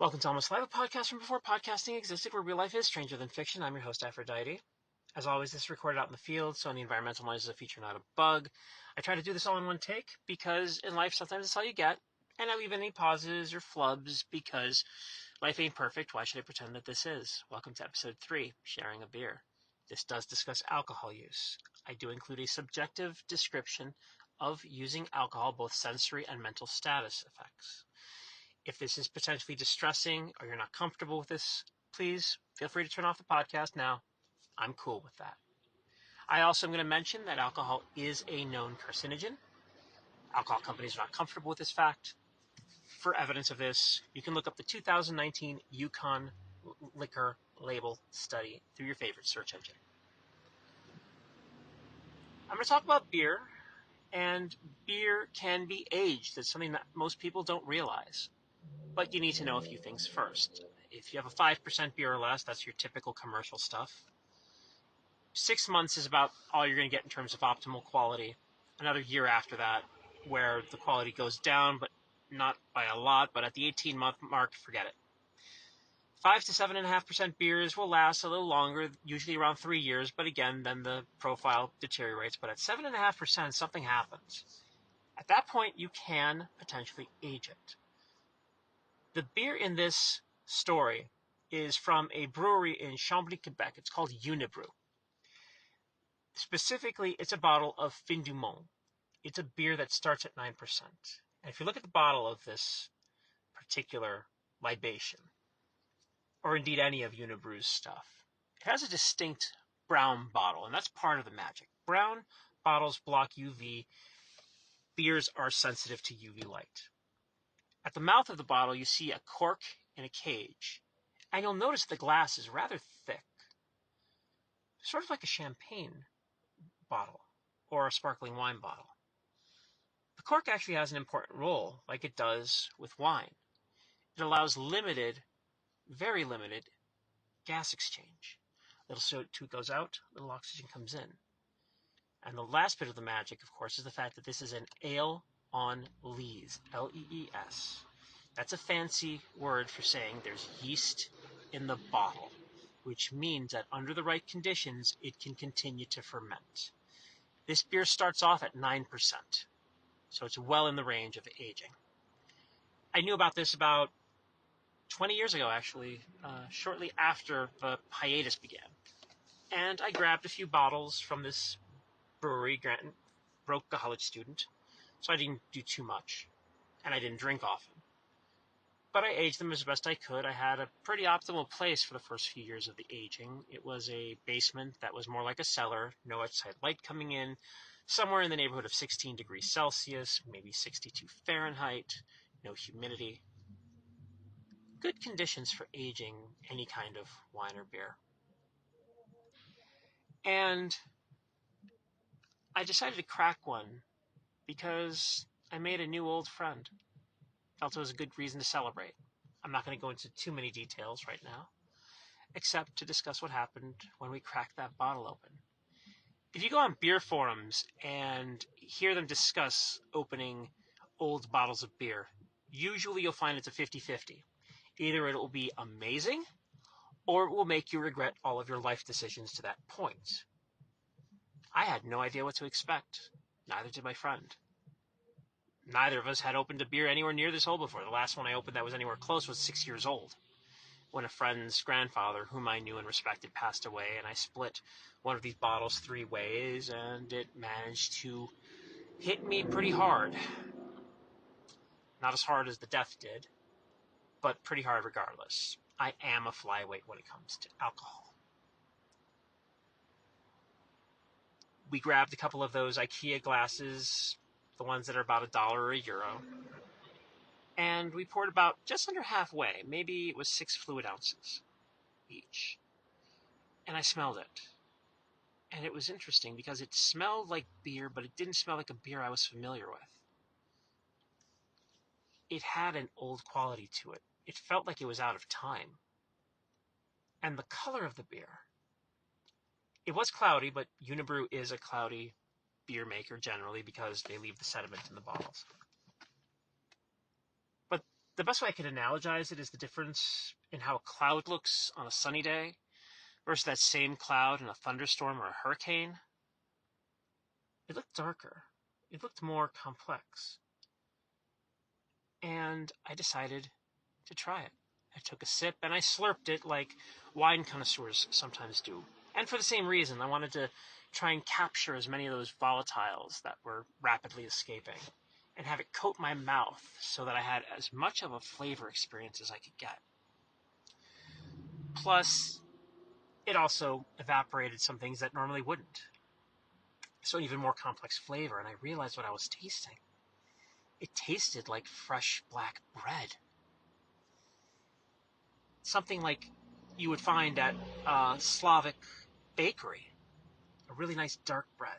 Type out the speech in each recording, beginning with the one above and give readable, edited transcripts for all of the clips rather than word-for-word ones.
Welcome to Almost Live, a podcast from before podcasting existed, where real life is stranger than fiction. I'm your host, Aphrodite. As always, this is recorded out in the field, so any environmental noise is a feature, not a bug. I try to do this all in one take because in life, sometimes it's all you get, and I leave any pauses or flubs because life ain't perfect. Why should I pretend that this is? Welcome to episode 3, Sharing a Beer. This does discuss alcohol use. I do include a subjective description of using alcohol, both sensory and mental status effects. If this is potentially distressing or you're not comfortable with this, please feel free to turn off the podcast now. I'm cool with that. I also am going to mention that alcohol is a known carcinogen. Alcohol companies are not comfortable with this fact. For evidence of this, you can look up the 2019 Yukon Liquor Label Study through your favorite search engine. I'm going to talk about beer, and beer can be aged. It's something that most people don't realize. But you need to know a few things first. If you have a 5% beer or less, that's your typical commercial stuff. 6 months is about all you're going to get in terms of optimal quality. Another year after that, where the quality goes down, but not by a lot, but at the 18-month mark, forget it. 5 to 7.5% beers will last a little longer, usually around 3 years, but again, then the profile deteriorates. But at 7.5%, something happens. At that point, you can potentially age it. The beer in this story is from a brewery in Chambly, Quebec. It's called Unibrew. Specifically, it's a bottle of Fin du Monde. It's a beer that starts at 9%. And if you look at the bottle of this particular libation, or indeed any of Unibrew's stuff, it has a distinct brown bottle, and that's part of the magic. Brown bottles block UV. Beers are sensitive to UV light. At the mouth of the bottle, you see a cork in a cage. And you'll notice the glass is rather thick, sort of like a champagne bottle or a sparkling wine bottle. The cork actually has an important role, like it does with wine. It allows limited, very limited, gas exchange. Little CO2 goes out, little oxygen comes in. And the last bit of the magic, of course, is the fact that this is an ale on lees, L-E-E-S. That's a fancy word for saying there's yeast in the bottle, which means that under the right conditions, it can continue to ferment. This beer starts off at 9%, so it's well in the range of aging. I knew about this about 20 years ago, actually, shortly after the hiatus began. And I grabbed a few bottles from this brewery, broke college student, so I didn't do too much, and I didn't drink often. But I aged them as best I could. I had a pretty optimal place for the first few years of the aging. It was a basement that was more like a cellar, no outside light coming in, somewhere in the neighborhood of 16 degrees Celsius, maybe 62 Fahrenheit, no humidity. Good conditions for aging any kind of wine or beer. And I decided to crack one because I made a new old friend. Felt it was a good reason to celebrate. I'm not going to go into too many details right now, except to discuss what happened when we cracked that bottle open. If you go on beer forums and hear them discuss opening old bottles of beer, usually you'll find it's a 50-50. Either it will be amazing, or it will make you regret all of your life decisions to that point. I had no idea what to expect. Neither did my friend. Neither of us had opened a beer anywhere near this old before. The last one I opened that was anywhere close was 6 years old, when a friend's grandfather, whom I knew and respected, passed away, and I split one of these bottles 3 ways, and it managed to hit me pretty hard. Not as hard as the death did, but pretty hard regardless. I am a flyweight when it comes to alcohol. We grabbed a couple of those IKEA glasses, the ones that are about $1 or €1, and we poured about just under halfway. Maybe it was 6 fluid ounces each. And I smelled it. And it was interesting because it smelled like beer, but it didn't smell like a beer I was familiar with. It had an old quality to it. It felt like it was out of time. And the color of the beer, it was cloudy, but Unibrew is a cloudy beer maker generally because they leave the sediment in the bottles. But The best way I could analogize it is the difference in how a cloud looks on a sunny day versus that same cloud in a thunderstorm or a hurricane. It looked darker. It looked more complex. And I decided to try it. I took a sip and I slurped it like wine connoisseurs sometimes do. And for the same reason, I wanted to try and capture as many of those volatiles that were rapidly escaping and have it coat my mouth so that I had as much of a flavor experience as I could get. Plus, it also evaporated some things that normally wouldn't. So an even more complex flavor, and I realized what I was tasting. It tasted like fresh black bread. Something like you would find at a Slavic bakery. A really nice dark bread.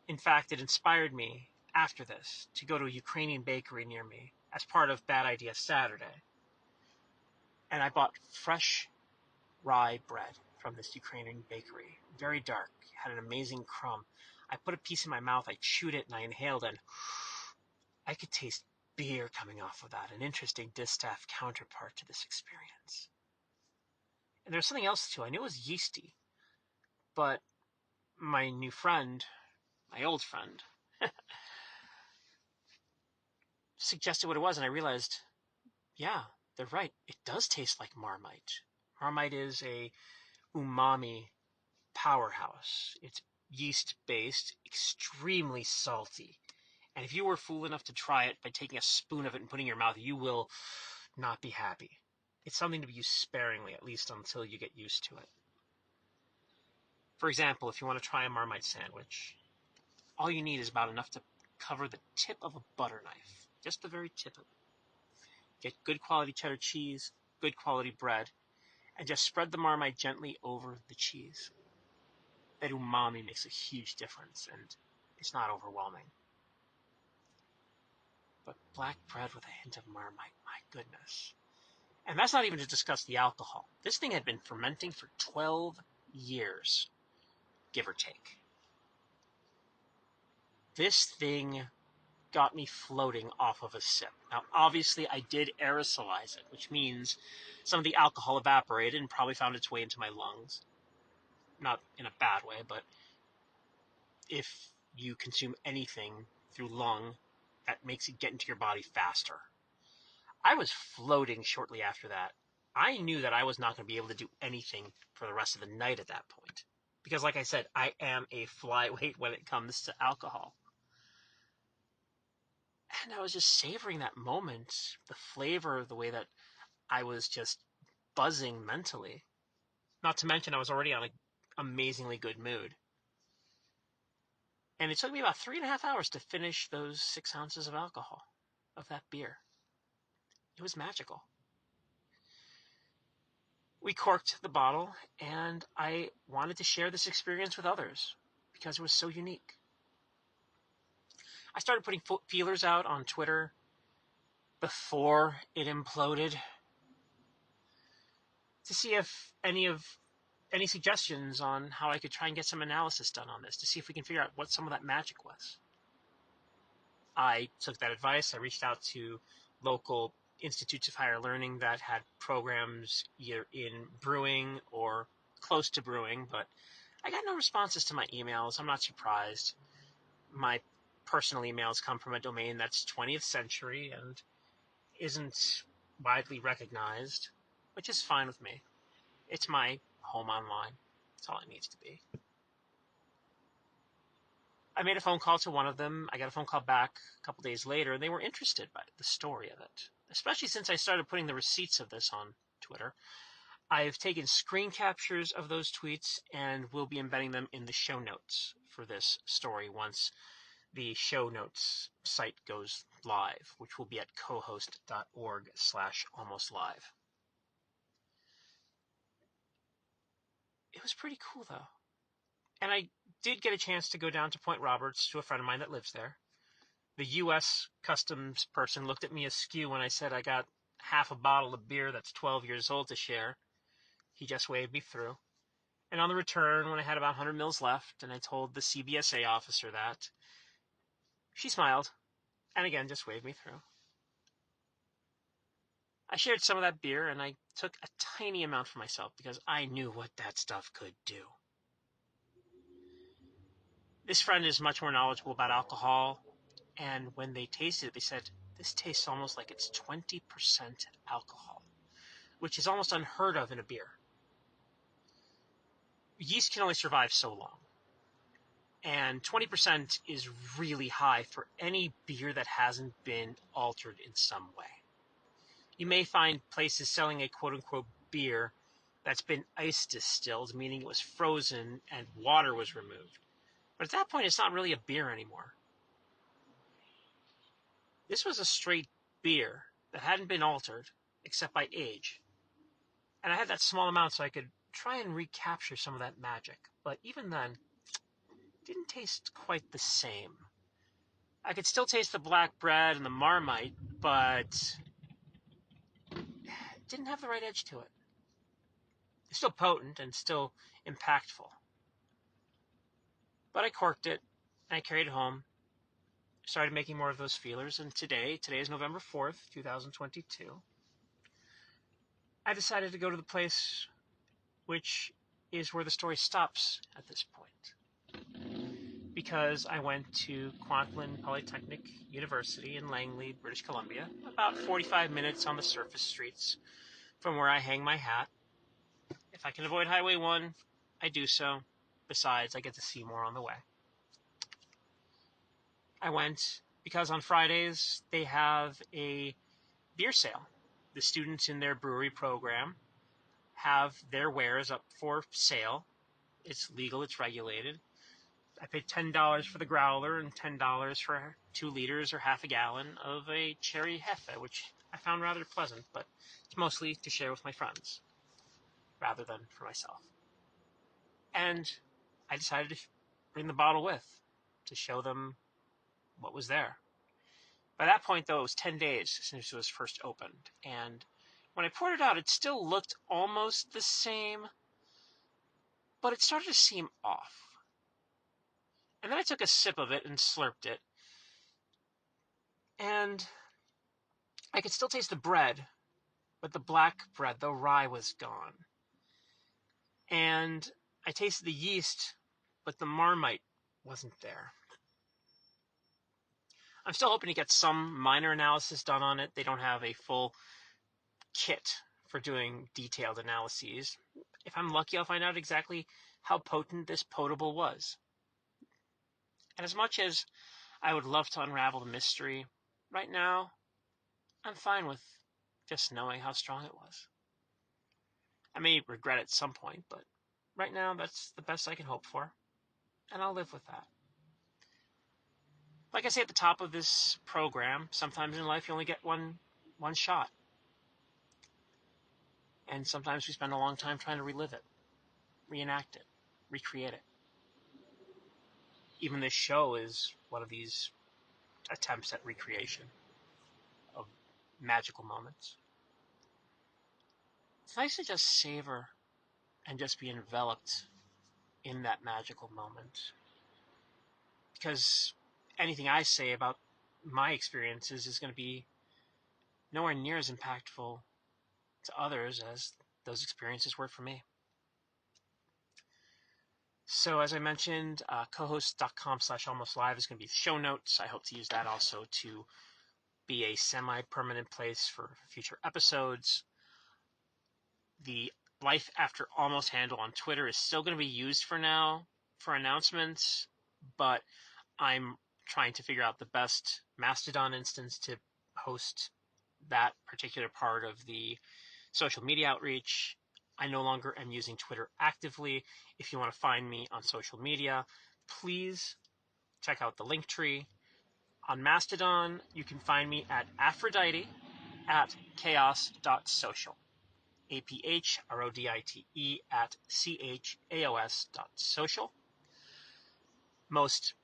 In fact, it inspired me after this to go to a Ukrainian bakery near me as part of Bad Idea Saturday. And I bought fresh rye bread from this Ukrainian bakery. Very dark, had an amazing crumb. I put a piece in my mouth, I chewed it, and I inhaled, and I could taste beer coming off of that, an interesting distaff counterpart to this experience. And there's something else too. I knew it was yeasty, but my new friend, my old friend, suggested what it was, and I realized, yeah, they're right. It does taste like Marmite. Marmite is a umami powerhouse. It's yeast-based, extremely salty. And if you were fool enough to try it by taking a spoon of it and putting it in your mouth, you will not be happy. It's something to be used sparingly, at least until you get used to it. For example, if you want to try a Marmite sandwich, all you need is about enough to cover the tip of a butter knife. Just the very tip of it. Get good quality cheddar cheese, good quality bread, and just spread the Marmite gently over the cheese. That umami makes a huge difference, and it's not overwhelming. But black bread with a hint of Marmite, my goodness. And that's not even to discuss the alcohol. This thing had been fermenting for 12 years, give or take. This thing got me floating off of a sip. Now, obviously, I did aerosolize it, which means some of the alcohol evaporated and probably found its way into my lungs. Not in a bad way, but if you consume anything through lung, that makes it get into your body faster. I was floating shortly after that. I knew that I was not going to be able to do anything for the rest of the night at that point. Because like I said, I am a flyweight when it comes to alcohol. And I was just savoring that moment, the flavor, the way that I was just buzzing mentally. Not to mention I was already on an amazingly good mood. And it took me about 3.5 hours to finish those 6 ounces of alcohol, of that beer. It was magical. We corked the bottle, and I wanted to share this experience with others because it was so unique. I started putting feelers out on Twitter before it imploded to see if any suggestions on how I could try and get some analysis done on this to see if we can figure out what some of that magic was. I took that advice. I reached out to local institutes of higher learning that had programs either in brewing or close to brewing, but I got no responses to my emails. I'm not surprised. My personal emails come from a domain that's 20th century and isn't widely recognized, which is fine with me. It's my home online. That's all it needs to be. I made a phone call to one of them. I got a phone call back a couple days later, and they were interested by the story of it, especially since I started putting the receipts of this on Twitter. I've taken screen captures of those tweets and will be embedding them in the show notes for this story once the show notes site goes live, which will be at cohost.org/almostlive. It was pretty cool, though. And I did get a chance to go down to Point Roberts to a friend of mine that lives there. The U.S. customs person looked at me askew when I said I got half a bottle of beer that's 12 years old to share. He just waved me through. And on the return, when I had about 100 mils left, and I told the CBSA officer that, she smiled, and again just waved me through. I shared some of that beer, and I took a tiny amount for myself because I knew what that stuff could do. This friend is much more knowledgeable about alcohol, and when they tasted it, they said, this tastes almost like it's 20% alcohol, which is almost unheard of in a beer. Yeast can only survive so long. And 20% is really high for any beer that hasn't been altered in some way. You may find places selling a quote-unquote beer that's been ice distilled, meaning it was frozen and water was removed. But at that point, it's not really a beer anymore. This was a straight beer that hadn't been altered except by age. And I had that small amount so I could try and recapture some of that magic. But even then, it didn't taste quite the same. I could still taste the black bread and the Marmite, but it didn't have the right edge to it. It's still potent and still impactful. But I corked it, and I carried it home, started making more of those feelers, and today is November 4th, 2022, I decided to go to the place which is where the story stops at this point. Because I went to Kwantlen Polytechnic University in Langley, British Columbia, about 45 minutes on the surface streets from where I hang my hat. If I can avoid Highway 1, I do so. Besides, I get to see more on the way. I went because on Fridays they have a beer sale. The students in their brewery program have their wares up for sale. It's legal, it's regulated. I paid $10 for the growler and $10 for 2 liters or half a gallon of a cherry Hefe, which I found rather pleasant, but it's mostly to share with my friends rather than for myself. And I decided to bring the bottle with to show them what was there. By that point, though, it was 10 days since it was first opened, and when I poured it out, it still looked almost the same, but it started to seem off. And then I took a sip of it and slurped it, and I could still taste the bread, but the black bread, the rye, was gone. And I tasted the yeast, but the Marmite wasn't there. I'm still hoping to get some minor analysis done on it. They don't have a full kit for doing detailed analyses. If I'm lucky, I'll find out exactly how potent this potable was. And as much as I would love to unravel the mystery, right now, I'm fine with just knowing how strong it was. I may regret it at some point, but right now, that's the best I can hope for, and I'll live with that. Like I say at the top of this program, sometimes in life you only get one shot. And sometimes we spend a long time trying to relive it, reenact it, recreate it. Even this show is one of these attempts at recreation of magical moments. It's nice to just savor and just be enveloped in that magical moment. Because anything I say about my experiences is going to be nowhere near as impactful to others as those experiences were for me. So as I mentioned, cohost.com/almostlive is going to be the show notes. I hope to use that also to be a semi-permanent place for future episodes. The Life After Almost handle on Twitter is still going to be used for now for announcements, but I'm trying to figure out the best Mastodon instance to host that particular part of the social media outreach. I no longer am using Twitter actively. If you want to find me on social media, please check out the link tree. On Mastodon, you can find me at Aphrodite at chaos.social. APHRODITE at CHAOS.social. Most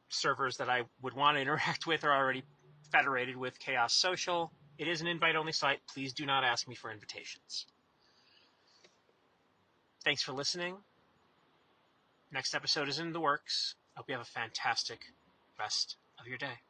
servers that I would want to interact with are already federated with Chaos Social. It is an invite-only site. Please do not ask me for invitations. Thanks for listening. Next episode is in the works. I hope you have a fantastic rest of your day.